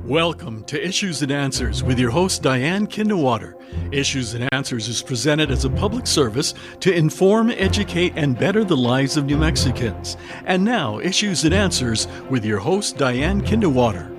Welcome to Issues and Answers with your host, Diane Kinderwater. Issues and Answers is presented as a public service to inform, educate, and better the lives of New Mexicans. And now, Issues and Answers with your host, Diane Kinderwater.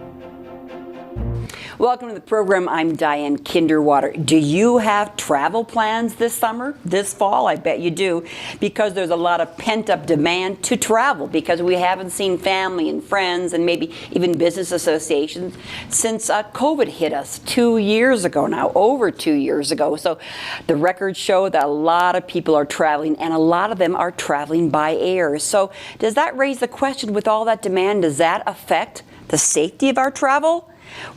Welcome to the program. I'm Diane Kinderwater. Do you have travel plans this summer, this fall? I bet you do, because there's a lot of pent-up demand to travel because we haven't seen family and friends and maybe even business associations since COVID hit us 2 years ago now, over 2 years ago. So the records show that a lot of people are traveling, and a lot of them are traveling by air. So does that raise the question, with all that demand, does that affect the safety of our travel?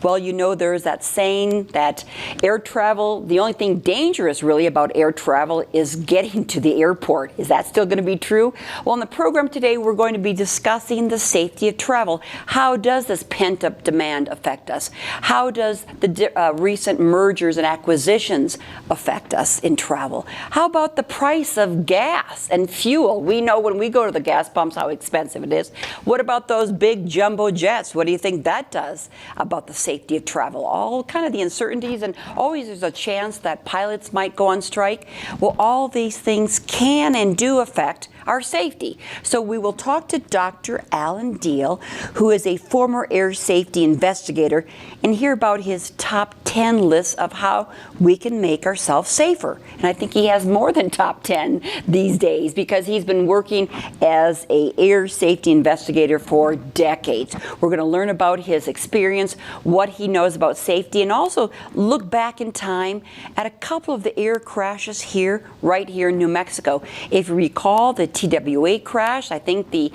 Well, you know, there's that saying that air travel, the only thing dangerous really about air travel is getting to the airport. Is that still going to be true? Well, in the program today, we're going to be discussing the safety of travel. How does this pent-up demand affect us? How does the recent mergers and acquisitions affect us in travel? How about the price of gas and fuel? We know when we go to the gas pumps how expensive it is. What about those big jumbo jets? What do you think that does about the safety of travel? All kind of the uncertainties, and always there's a chance that pilots might go on strike. Well, all these things can and do affect our safety. So we will talk to Dr. Alan Diehl, who is a former air safety investigator, and hear about his top 10 lists of how we can make ourselves safer. And I think he has more than top 10 these days because he's been working as an air safety investigator for decades. We're going to learn about his experience, what he knows about safety, and also look back in time at a couple of the air crashes right here in New Mexico. If you recall the TWA crash, I think the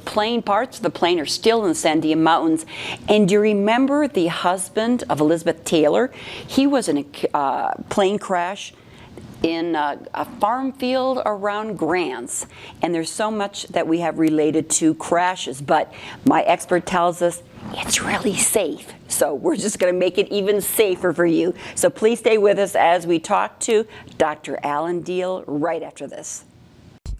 plane parts of the plane are still in the Sandia Mountains. And do you remember the husband of Elizabeth Taylor? He was in a plane crash in a farm field around Grants. And there's so much that we have related to crashes, but my expert tells us it's really safe. So we're just going to make it even safer for you. So please stay with us as we talk to Dr. Alan Diehl right after this.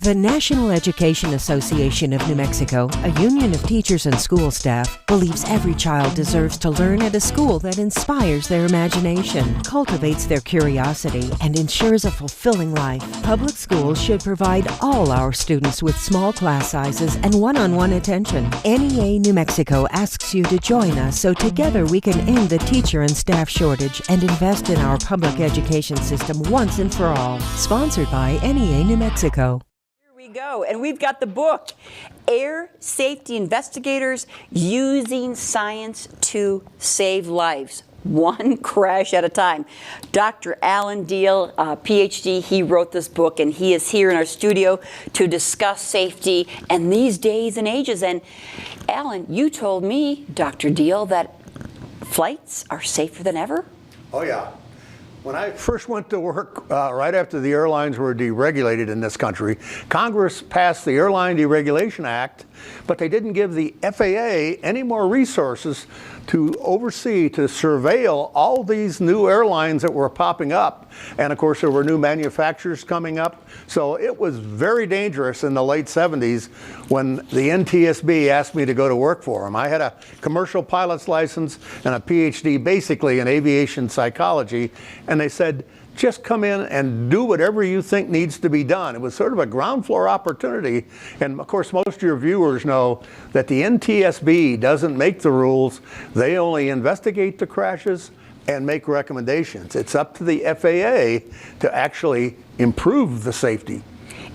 The National Education Association of New Mexico, a union of teachers and school staff, believes every child deserves to learn at a school that inspires their imagination, cultivates their curiosity, and ensures a fulfilling life. Public schools should provide all our students with small class sizes and one-on-one attention. NEA New Mexico asks you to join us so together we can end the teacher and staff shortage and invest in our public education system once and for all. Sponsored by NEA New Mexico. Go. And we've got the book, Air Safety Investigators Using Science to Save Lives, one crash at a time. Dr. Alan Diehl, PhD, he wrote this book, and he is here in our studio to discuss safety and these days and ages. And Alan, you told me, Dr. Diehl, that flights are safer than ever? Oh, yeah. When I first went to work, right after the airlines were deregulated in this country, Congress passed the Airline Deregulation Act, but they didn't give the FAA any more resources to oversee, to surveil all these new airlines that were popping up. And of course, there were new manufacturers coming up. So it was very dangerous in the late 70s when the NTSB asked me to go to work for them. I had a commercial pilot's license and a PhD basically in aviation psychology. And they said, just come in and do whatever you think needs to be done. It was sort of a ground floor opportunity. And of course, most of your viewers know that the NTSB doesn't make the rules. They only investigate the crashes and make recommendations. It's up to the FAA to actually improve the safety.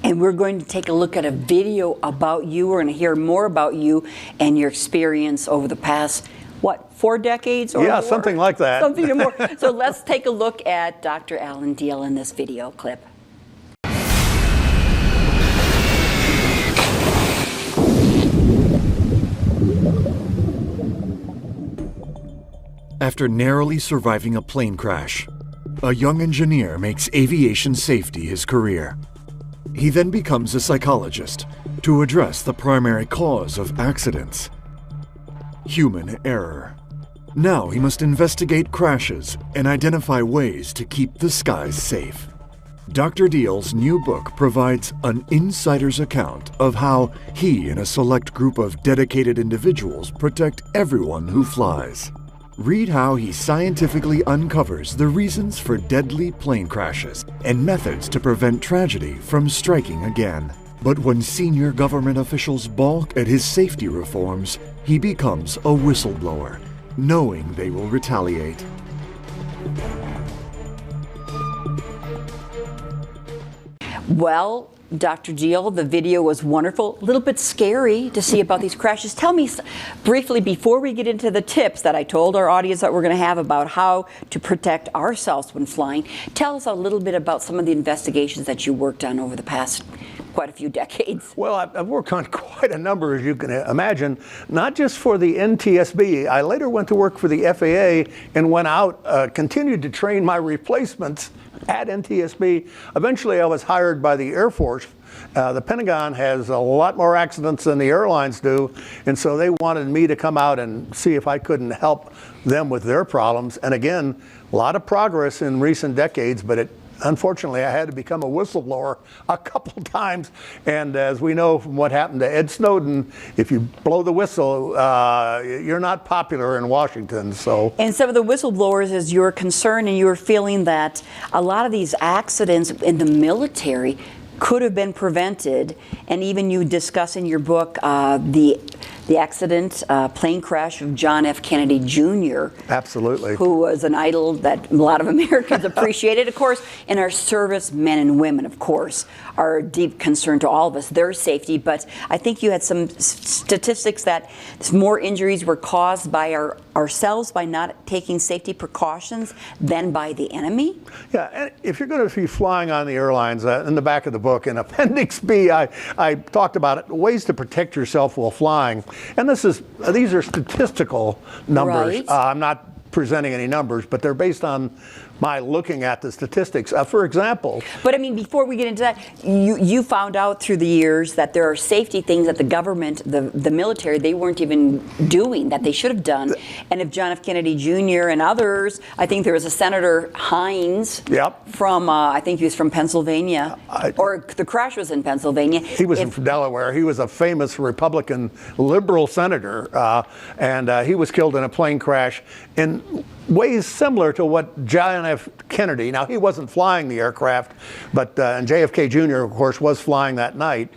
And we're going to take a look at a video about you. We're going to hear more about you and your experience over the past 4 decades or more? Yeah, something like that. Something more. So let's take a look at Dr. Alan Diehl in this video clip. After narrowly surviving a plane crash, a young engineer makes aviation safety his career. He then becomes a psychologist to address the primary cause of accidents: human error. Now he must investigate crashes and identify ways to keep the skies safe. Dr. Diehl's new book provides an insider's account of how he and a select group of dedicated individuals protect everyone who flies. Read how he scientifically uncovers the reasons for deadly plane crashes and methods to prevent tragedy from striking again. But when senior government officials balk at his safety reforms, he becomes a whistleblower, knowing they will retaliate. Well, Dr. Diehl, the video was wonderful. A little bit scary to see about these crashes. Tell me briefly, before we get into the tips that I told our audience that we're going to have about how to protect ourselves when flying, tell us a little bit about some of the investigations that you worked on over the past quite a few decades. Well, I've worked on quite a number, as you can imagine, not just for the NTSB. I later went to work for the FAA and went out, continued to train my replacements at NTSB. Eventually, I was hired by the Air Force. The Pentagon has a lot more accidents than the airlines do, and so they wanted me to come out and see if I couldn't help them with their problems. And again, a lot of progress in recent decades, but unfortunately, I had to become a whistleblower a couple times. And as we know from what happened to Ed Snowden, if you blow the whistle, you're not popular in Washington. So. And some of the whistleblowers is your concern, and you're feeling that a lot of these accidents in the military could have been prevented. And even you discuss in your book the accident, plane crash of John F. Kennedy Jr. Absolutely. Who was an idol that a lot of Americans appreciated. Of course, and our service men and women, of course, are a deep concern to all of us, their safety. But I think you had some statistics that more injuries were caused by ourselves by not taking safety precautions than by the enemy. Yeah, and if you're going to be flying on the airlines, in the back of the book, in Appendix B, I talked about it, ways to protect yourself while flying. And these are statistical numbers. Right. I'm not presenting any numbers, but they're based on my looking at the statistics. For example. But I mean, before we get into that, you found out through the years that there are safety things that the government, the military, they weren't even doing that they should have done. And if John F. Kennedy Jr. and others, I think there was a Senator Hines from, I think he was from Pennsylvania, or the crash was in Pennsylvania. He was from Delaware. He was a famous Republican liberal senator, and he was killed in a plane crash in ways similar to what John F. Kennedy, now he wasn't flying the aircraft, but and JFK Jr., of course, was flying that night.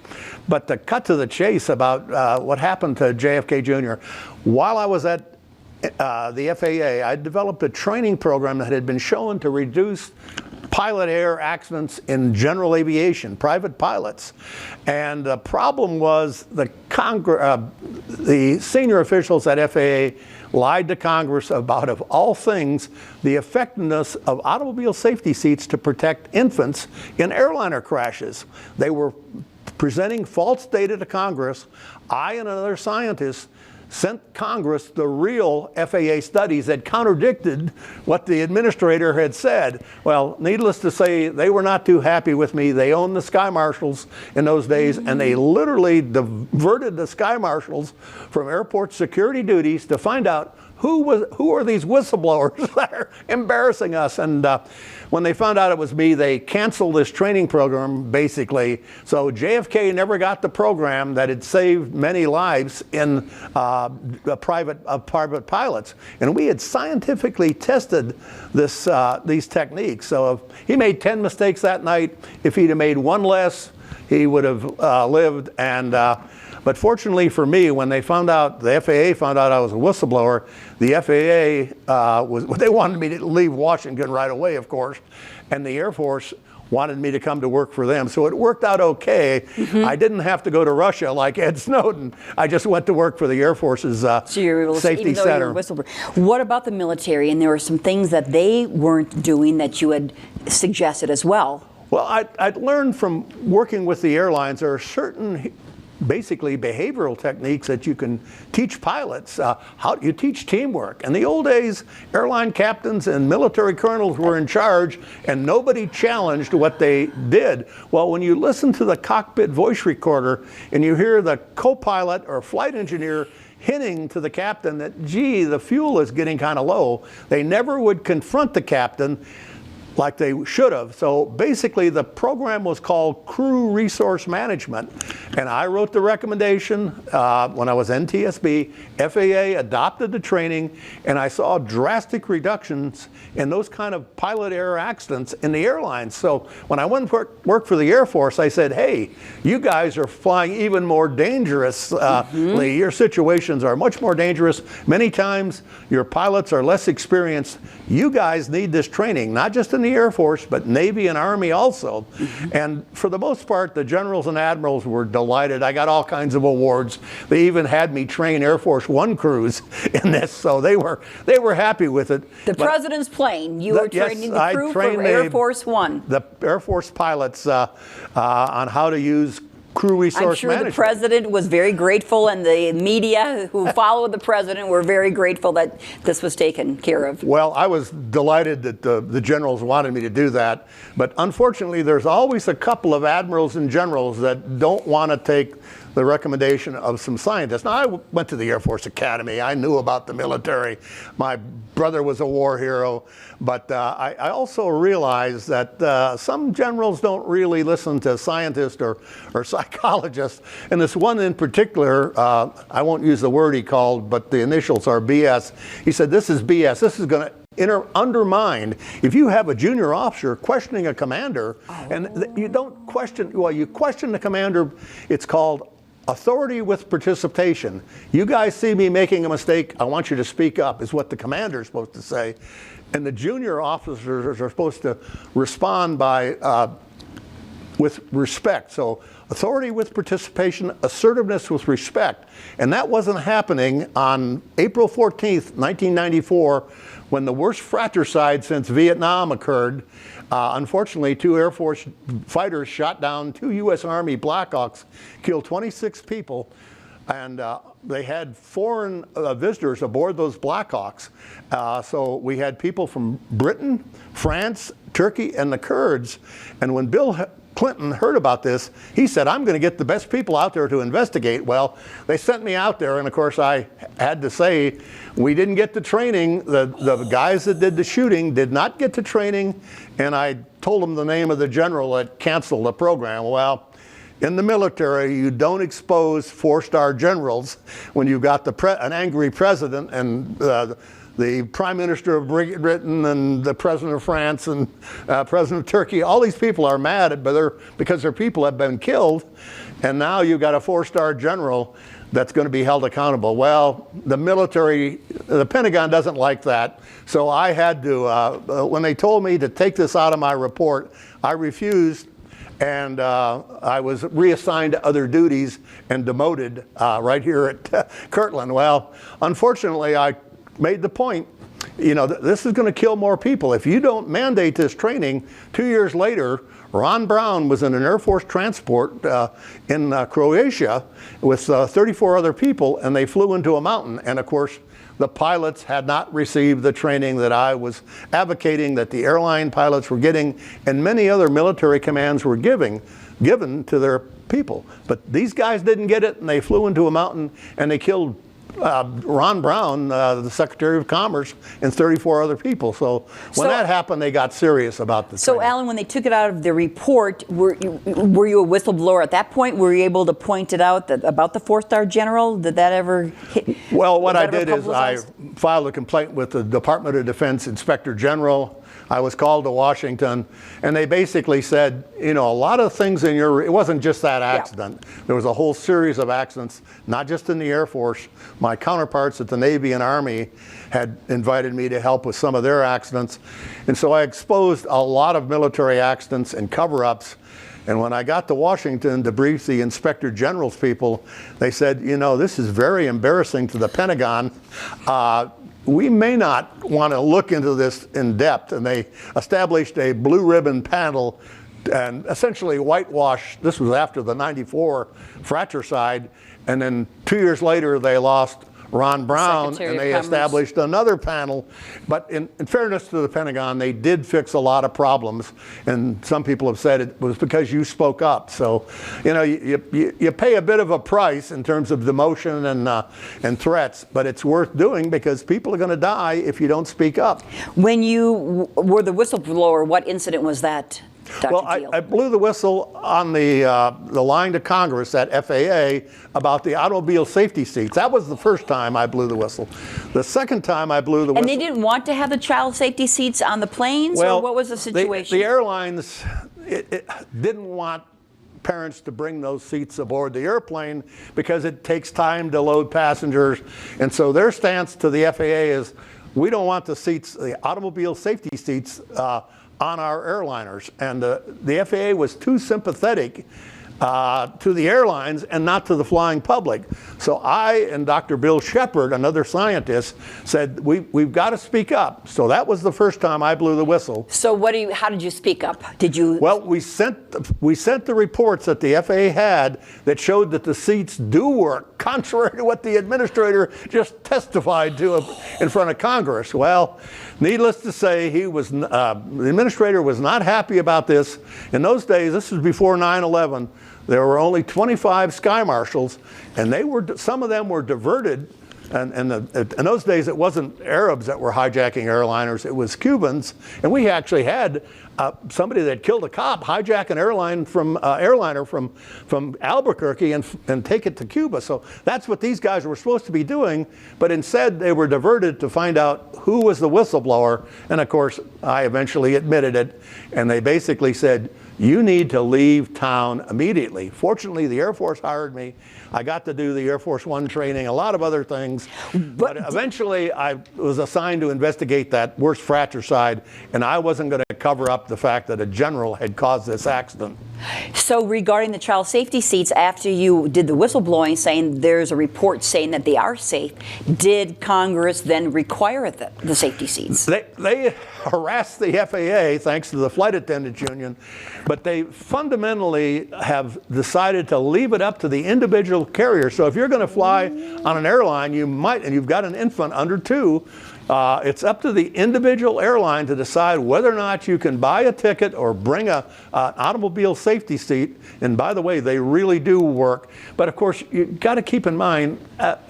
But to cut to the chase about what happened to JFK Jr., while I was at the FAA, I developed a training program that had been shown to reduce pilot error accidents in general aviation, private pilots. And the problem was the senior officials at FAA lied to Congress about, of all things, the effectiveness of automobile safety seats to protect infants in airliner crashes. They were presenting false data to Congress. I and another scientist sent Congress the real FAA studies that contradicted what the administrator had said. Well, needless to say, they were not too happy with me. They owned the sky marshals in those days, and they literally diverted the sky marshals from airport security duties to find out who are these whistleblowers that are embarrassing us. And when they found out it was me, they canceled this training program, basically. So JFK never got the program that had saved many lives in private pilots. And we had scientifically tested these techniques. So if he made 10 mistakes that night, if he'd have made one less, he would have lived. And but fortunately for me, when the FAA found out I was a whistleblower, the FAA they wanted me to leave Washington right away, of course, and the Air Force wanted me to come to work for them. So it worked out okay. Mm-hmm. I didn't have to go to Russia like Ed Snowden. I just went to work for the Air Force's safety center. What about the military? And there were some things that they weren't doing that you had suggested as well. Well, I'd learned from working with the airlines, there are certain basically behavioral techniques that you can teach pilots. How you teach teamwork. In the old days, airline captains and military colonels were in charge, and nobody challenged what they did. Well, when you listen to the cockpit voice recorder and you hear the co-pilot or flight engineer hinting to the captain that, gee, the fuel is getting kind of low, they never would confront the captain. like they should have. So basically the program was called Crew Resource Management, and I wrote the recommendation when I was NTSB. FAA adopted the training, and I saw drastic reductions in those kind of pilot error accidents in the airlines. So when I went to work for the Air Force, I said, hey, you guys are flying even more dangerously. Your situations are much more dangerous. Many times your pilots are less experienced. You guys need this training, not just in the Air Force, but Navy and Army also. And for the most part, the generals and admirals were delighted. I got all kinds of awards. They even had me train Air Force One crews in this, so they were happy with it. The President's plane, you were training the crew for Air Force One. The Air Force pilots on how to use crew resource I'm sure management. the President was very grateful, and the media who followed the President were very grateful that this was taken care of. Well, I was delighted that the generals wanted me to do that, but unfortunately there's always a couple of admirals and generals that don't want to take the recommendation of some scientists. Now, I went to the Air Force Academy. I knew about the military. My brother was a war hero, but I also realized that some generals don't really listen to scientists or psychologists. And this one in particular, I won't use the word he called, but the initials are BS. He said, this is BS. This is going to undermine, if you have a junior officer questioning a commander, and you don't question, well, you question the commander, it's called authority with participation. You guys see me making a mistake, I want you to speak up, is what the commander is supposed to say. And the junior officers are supposed to respond by with respect. So authority with participation, assertiveness with respect. And that wasn't happening on April 14th, 1994, when the worst fratricide since Vietnam occurred. Unfortunately, 2 Air Force fighters shot down 2 U.S. Army Blackhawks, killed 26 people, and they had foreign visitors aboard those Blackhawks. So we had people from Britain, France, Turkey, and the Kurds. And when Bill Clinton heard about this, he said, I'm going to get the best people out there to investigate. Well, they sent me out there, and of course I had to say, we didn't get the training. The guys that did the shooting did not get the training, and I told them the name of the general that canceled the program. Well, in the military, you don't expose 4-star generals when you've got an angry president and the Prime Minister of Britain and the President of France and President of Turkey. All these people are mad because their people have been killed, and now you've got a 4-star general that's going to be held accountable. Well, the military, the Pentagon doesn't like that, so I had to, when they told me to take this out of my report, I refused, and I was reassigned to other duties and demoted right here at Kirtland. Well, unfortunately, I made the point, you know, this is going to kill more people. If you don't mandate this training, 2 years later, Ron Brown was in an Air Force transport in Croatia with 34 other people, and they flew into a mountain. And of course, the pilots had not received the training that I was advocating that the airline pilots were getting, and many other military commands were given to their people. But these guys didn't get it, and they flew into a mountain, and they killed Ron Brown, the Secretary of Commerce, and 34 other people. So when that happened, they got serious about the training. Alan, when they took it out of the report, were you a whistleblower at that point? Were you able to point it out about the 4-star general? Did that ever hit? Well, what I did is I filed a complaint with the Department of Defense Inspector General. I was called to Washington, and they basically said, you know, a lot of things in it wasn't just that accident. Yeah. There was a whole series of accidents, not just in the Air Force. My counterparts at the Navy and Army had invited me to help with some of their accidents. And so I exposed a lot of military accidents and cover-ups. And when I got to Washington to brief the Inspector General's people, they said, you know, this is very embarrassing to the Pentagon. We may not want to look into this in depth. And they established a blue ribbon panel and essentially whitewashed. This was after the '94 fratricide. And then 2 years later, they lost Ron Brown, Secretary and of they Commerce. established another panel. But in fairness to the Pentagon, they did fix a lot of problems, and some people have said it was because you spoke up. So, you pay a bit of a price in terms of demotion and threats, but it's worth doing because people are going to die if you don't speak up. When you were the whistleblower, what incident was that, Dr. Well, Diehl? I blew the whistle on the line to Congress at FAA about the automobile safety seats. That was the first time I blew the whistle. The second time I blew the whistle. And they didn't want to have the child safety seats on the planes, or what was the situation? The airlines it didn't want parents to bring those seats aboard the airplane because it takes time to load passengers. And so their stance to the FAA is, we don't want the automobile safety seats on our airliners. And the FAA was too sympathetic to the airlines and not to the flying public. So I and Dr. Bill Shepard, another scientist, said we've got to speak up. So that was the first time I blew the whistle. So how did you speak up? Did you? Well, we sent the reports that the FAA had that showed that the seats do work, contrary to what the administrator just testified to in front of Congress. Well, needless to say, the administrator was not happy about this. In those days, this was before 9/11. There were only 25 sky marshals, and some of them were diverted. And in those days, it wasn't Arabs that were hijacking airliners; it was Cubans. And we actually had somebody that killed a cop hijack an airliner from Albuquerque and take it to Cuba. So that's what these guys were supposed to be doing. But instead, they were diverted to find out who was the whistleblower. And of course, I eventually admitted it. And they basically said, you need to leave town immediately. Fortunately, the Air Force hired me. I got to do the Air Force One training, a lot of other things. But eventually, I was assigned to investigate that worst fratricide, and I wasn't going to cover up the fact that a general had caused this accident. So regarding the child safety seats, after you did the whistleblowing saying there's a report saying that they are safe, did Congress then require the safety seats? They harassed the FAA, thanks to the Flight Attendants Union, but they fundamentally have decided to leave it up to the individual carrier. So if you're going to fly on an airline, and you've got an infant under 2, it's up to the individual airline to decide whether or not you can buy a ticket or bring an automobile safety seat. And by the way, they really do work. But of course, you've got to keep in mind,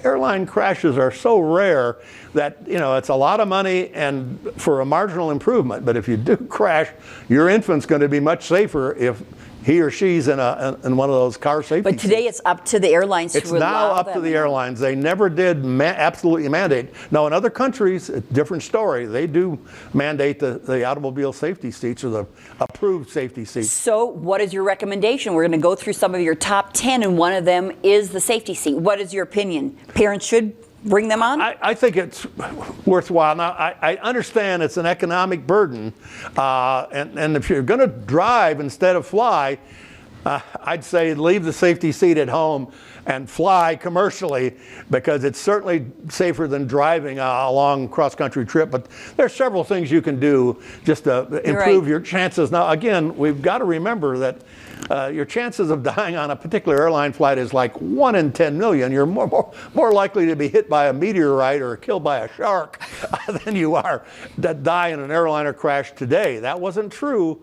airline crashes are so rare that it's a lot of money and for a marginal improvement. But if you do crash, your infant's going to be much safer if he or she's in one of those car safety But today seats. it's up to the airlines It's to allow now up to the airlines. They never did absolutely mandate. Now, in other countries, a different story. They do mandate the automobile safety seats or the approved safety seats. So what is your recommendation? We're going to go through some of your top 10, and one of them is the safety seat. What is your opinion? Parents should bring them on? I think it's worthwhile. Now, I understand it's an economic burden, and if you're going to drive instead of fly, I'd say leave the safety seat at home and fly commercially, because it's certainly safer than driving a long cross-country trip. But there's several things you can do just to improve your chances. Now, again, we've got to remember that your chances of dying on a particular airline flight is like 1 in 10 million. You're more likely to be hit by a meteorite or killed by a shark than you are to die in an airliner crash today. That wasn't true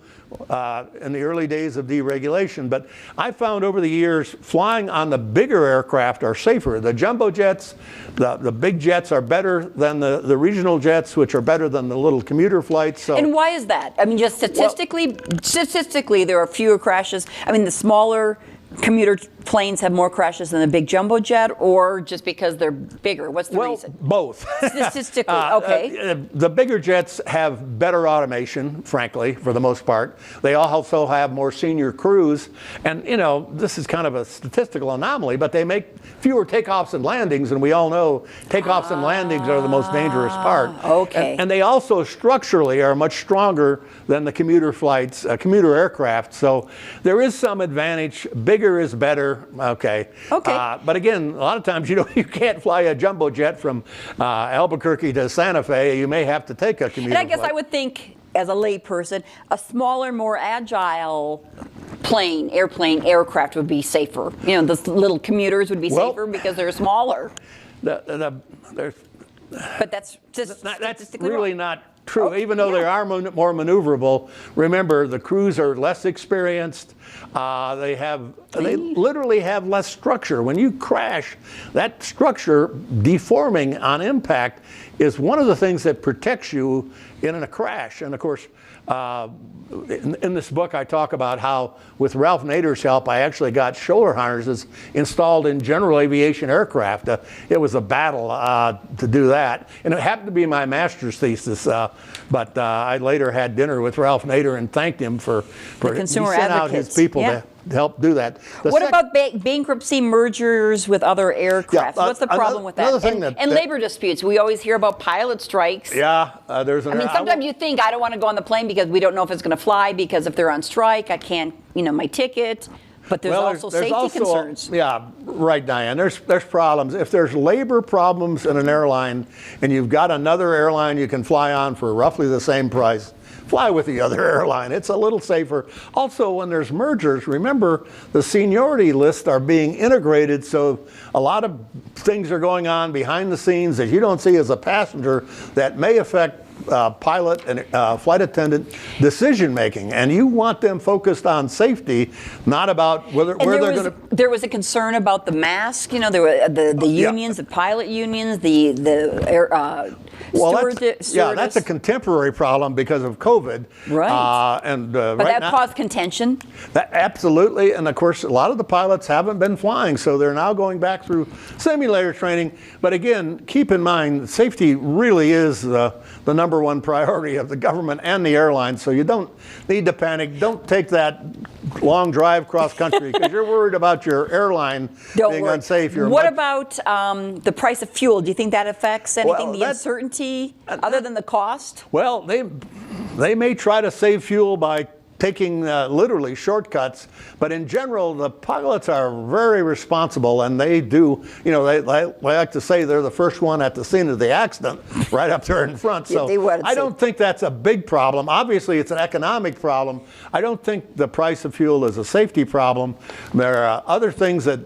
in the early days of deregulation. But I found over the years, flying on the bigger aircraft are safer. The jumbo jets, the big jets are better than the regional jets, which are better than the little commuter flights. So. And why is that? I mean, just statistically, there are fewer crashes. I mean, the smaller commuter planes have more crashes than the big jumbo jet, or just because they're bigger? What's the reason? Both. Statistically, okay. The bigger jets have better automation, frankly, for the most part. They also have more senior crews. And, this is kind of a statistical anomaly, but they make fewer takeoffs and landings. And we all know takeoffs and landings are the most dangerous part. Okay. And they also structurally are much stronger than the commuter flights, commuter aircraft. So there is some advantage. Bigger is better. Okay. But again, a lot of times, you can't fly a jumbo jet from Albuquerque to Santa Fe. You may have to take a commuter And I guess flight. I would think, as a layperson, a smaller, more agile aircraft would be safer. The little commuters would be safer because they're smaller. there's But that's just that's statistically really wrong. not true. Okay, Even though yeah. they are more maneuverable, remember the crews are less experienced. They literally have less structure. When you crash, that structure deforming on impact is one of the things that protects you in a crash. And of course, in this book, I talk about how, with Ralph Nader's help, I actually got shoulder harnesses installed in general aviation aircraft. It was a battle to do that, and it happened to be my master's thesis. But I later had dinner with Ralph Nader and thanked him for consumer he sent out advocates. his people Yeah. to help do that. What about bankruptcy mergers with other aircraft? Yeah, What's the problem with that? another thing and labor disputes. We always hear about pilot strikes. Yeah, there's an. I mean, sometimes you think, I don't want to go on the plane because we don't know if it's going to fly, because if they're on strike, I can't, my ticket. But there's also safety concerns. Yeah, right, Diane. There's problems. If there's labor problems in an airline and you've got another airline you can fly on for roughly the same price, fly with the other airline. It's a little safer. Also, when there's mergers, remember the seniority lists are being integrated, so a lot of things are going on behind the scenes that you don't see as a passenger that may affect pilot and flight attendant decision making, and you want them focused on safety, not about where they're going to. There was a concern about the mask. There were the unions, the pilot unions, the that's a contemporary problem because of COVID. Right. But that caused contention. Absolutely, and of course, a lot of the pilots haven't been flying, so they're now going back through simulator training. But again, keep in mind, safety really is the number one priority of the government and the airlines, so you don't need to panic. Don't take that long drive cross country because you're worried about your airline being unsafe. What about the price of fuel? Do you think that affects anything, the uncertainty, other than the cost? Well, they may try to save fuel by taking literally shortcuts, but in general, the pilots are very responsible, and they do, they like to say they're the first one at the scene of the accident, right up there in front. So I don't think that's a big problem. Obviously, it's an economic problem. I don't think the price of fuel is a safety problem. There are other things that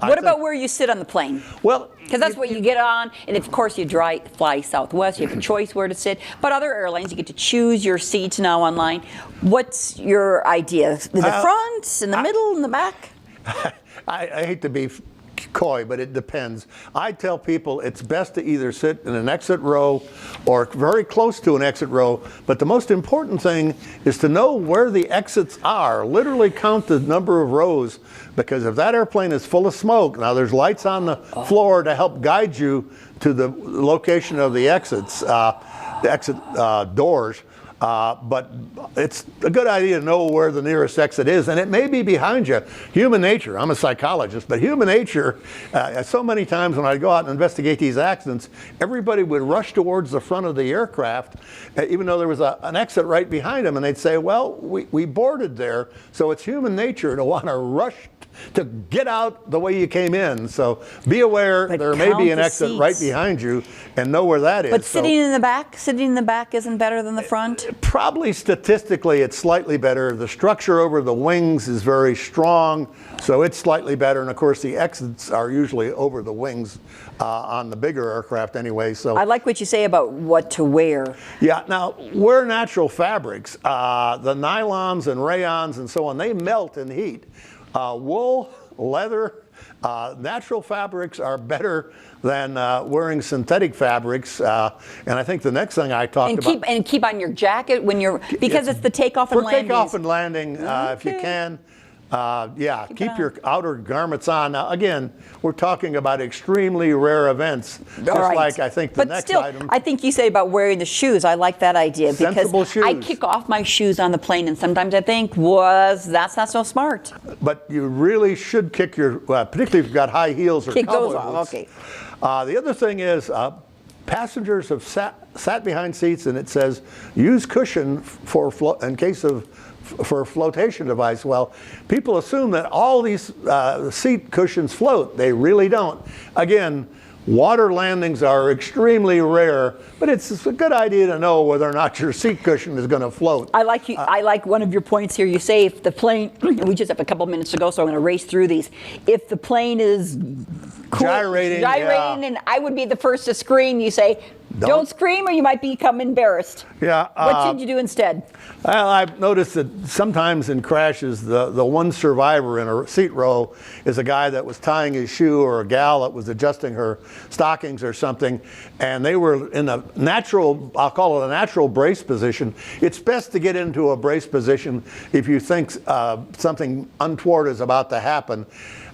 What about where you sit on the plane? Well, because that's what you get on, and of course you fly Southwest. You have a choice where to sit. But other airlines, you get to choose your seats now online. What's your idea? In the front, in the middle, in the back? I hate to be coy, but it depends. I tell people it's best to either sit in an exit row or very close to an exit row, but the most important thing is to know where the exits are. Literally count the number of rows, because if that airplane is full of smoke, now there's lights on the floor to help guide you to the location of the exits, the exit doors. But it's a good idea to know where the nearest exit is, and it may be behind you. Human nature, I'm a psychologist, but human nature, so many times when I go out and investigate these accidents, everybody would rush towards the front of the aircraft, even though there was an exit right behind them, and they'd say, well, we boarded there, so it's human nature to want to rush to get out the way you came in. So be aware there may be an exit right behind you, and know where that is. But sitting in the back isn't better than the front? Probably statistically it's slightly better. The structure over the wings is very strong, so it's slightly better. And of course the exits are usually over the wings on the bigger aircraft anyway. So I like what you say about what to wear. Yeah, now wear natural fabrics. The nylons and rayons and so on, they melt in heat. Wool, leather, natural fabrics are better than wearing synthetic fabrics. And I think the next thing I talked about. And keep on your jacket when you're, because it's the takeoff and landing. For takeoff and landing, if you can. Keep your outer garments on. Now, again, we're talking about extremely rare events, like I think the next item. I think you say about wearing the shoes. I like that idea Sensible because shoes. I kick off my shoes on the plane, and sometimes I think, that's not so smart. But you really should kick your, particularly if you've got high heels or kick cowboy those off. boots. Okay. The other thing is, passengers have sat behind seats, and it says use cushion for a flotation device. Well, people assume that all these seat cushions float. They really don't. Again, water landings are extremely rare, but it's a good idea to know whether or not your seat cushion is going to float. I like one of your points here. You say if the plane, we just have a couple minutes to go, so I'm going to race through these. If the plane is gyrating, yeah. and I would be the first to scream. You say, don't scream or you might become embarrassed. Yeah. What should you do instead? Well, I've noticed that sometimes in crashes, the one survivor in a seat row is a guy that was tying his shoe, or a gal that was adjusting her stockings or something, and they were in a natural, I'll call it a natural brace position. It's best to get into a brace position if you think something untoward is about to happen.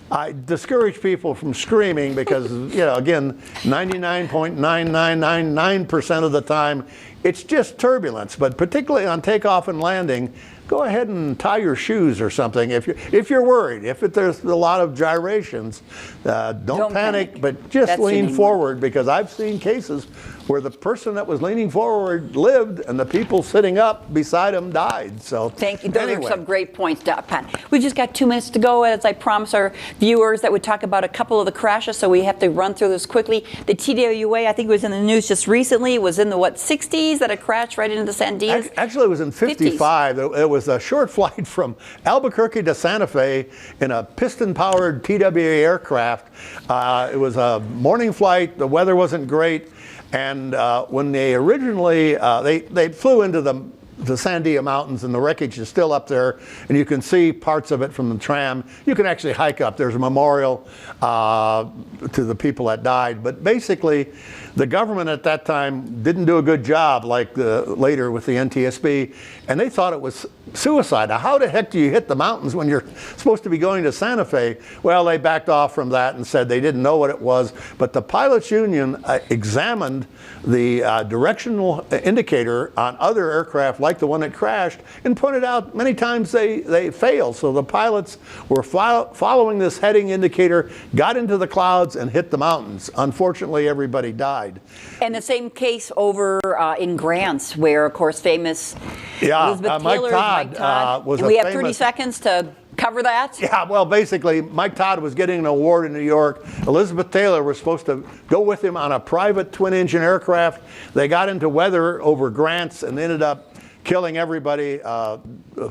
I discourage people from screaming because, again, 99.9999% of the time, it's just turbulence. But particularly on takeoff and landing, go ahead and tie your shoes or something if you're worried. If there's a lot of gyrations, don't panic, but just lean forward, because I've seen cases where the person that was leaning forward lived and the people sitting up beside him died. So thank you. Those are some great points, Pat. We just got 2 minutes to go, as I promised our viewers that we'd talk about a couple of the crashes, so we have to run through this quickly. The TWA, I think it was in the news just recently, it was in the 60s that it crashed right into the Sandias? Actually, it was in 55. 50s. It was a short flight from Albuquerque to Santa Fe in a piston-powered TWA aircraft. It was a morning flight. The weather wasn't great. And when they originally, they flew into the Sandia Mountains, and the wreckage is still up there, and you can see parts of it from the tram. You can actually hike up. There's a memorial to the people that died. But basically, the government at that time didn't do a good job, like later with the NTSB, and they thought it was suicide. Now, how the heck do you hit the mountains when you're supposed to be going to Santa Fe? Well, they backed off from that and said they didn't know what it was. But the pilots union examined the directional indicator on other aircraft like the one that crashed and pointed out many times they failed. So the pilots were following this heading indicator, got into the clouds and hit the mountains. Unfortunately, everybody died. And the same case over in Grants, where, of course, famous Elizabeth Taylor, Mike Todd. Was we have 30 seconds to cover that. Yeah, well, basically, Mike Todd was getting an award in New York. Elizabeth Taylor was supposed to go with him on a private twin-engine aircraft. They got into weather over Grants and ended up killing everybody.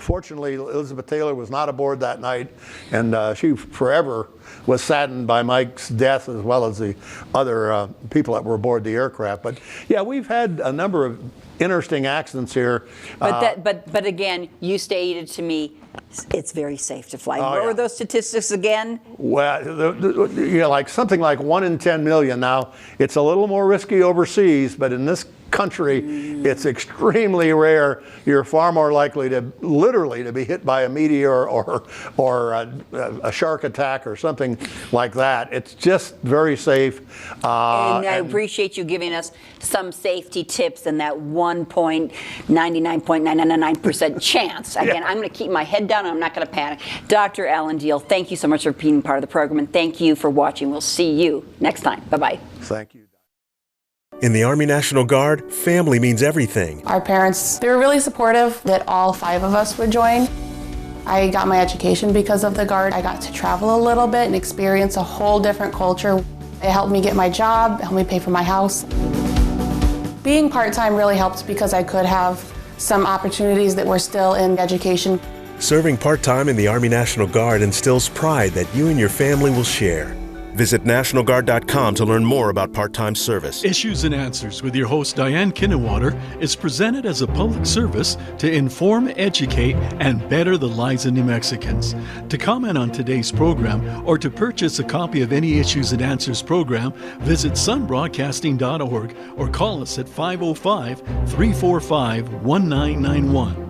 Fortunately, Elizabeth Taylor was not aboard that night, and she forever was saddened by Mike's death, as well as the other people that were aboard the aircraft. But yeah, we've had a number of interesting accidents here. But again, you stated to me, it's very safe to fly. What were those statistics again? Well, like something like 1 in 10 million. Now, it's a little more risky overseas, but in this country, it's extremely rare. You're far more likely to literally to be hit by a meteor or a shark attack or something like that. It's just very safe. And I appreciate you giving us some safety tips and that 1.9999% chance. Again, I'm going to keep my head down and I'm not going to panic. Dr. Alan Diehl, thank you so much for being part of the program, and thank you for watching. We'll see you next time. Bye-bye. Thank you. In the Army National Guard, family means everything. Our parents, they were really supportive that all 5 of us would join. I got my education because of the Guard. I got to travel a little bit and experience a whole different culture. It helped me get my job, helped me pay for my house. Being part-time really helped because I could have some opportunities that were still in education. Serving part-time in the Army National Guard instills pride that you and your family will share. Visit NationalGuard.com to learn more about part-time service. Issues and Answers with your host Diane Kinnewater is presented as a public service to inform, educate, and better the lives of New Mexicans. To comment on today's program or to purchase a copy of any Issues and Answers program, visit sunbroadcasting.org or call us at 505-345-1991.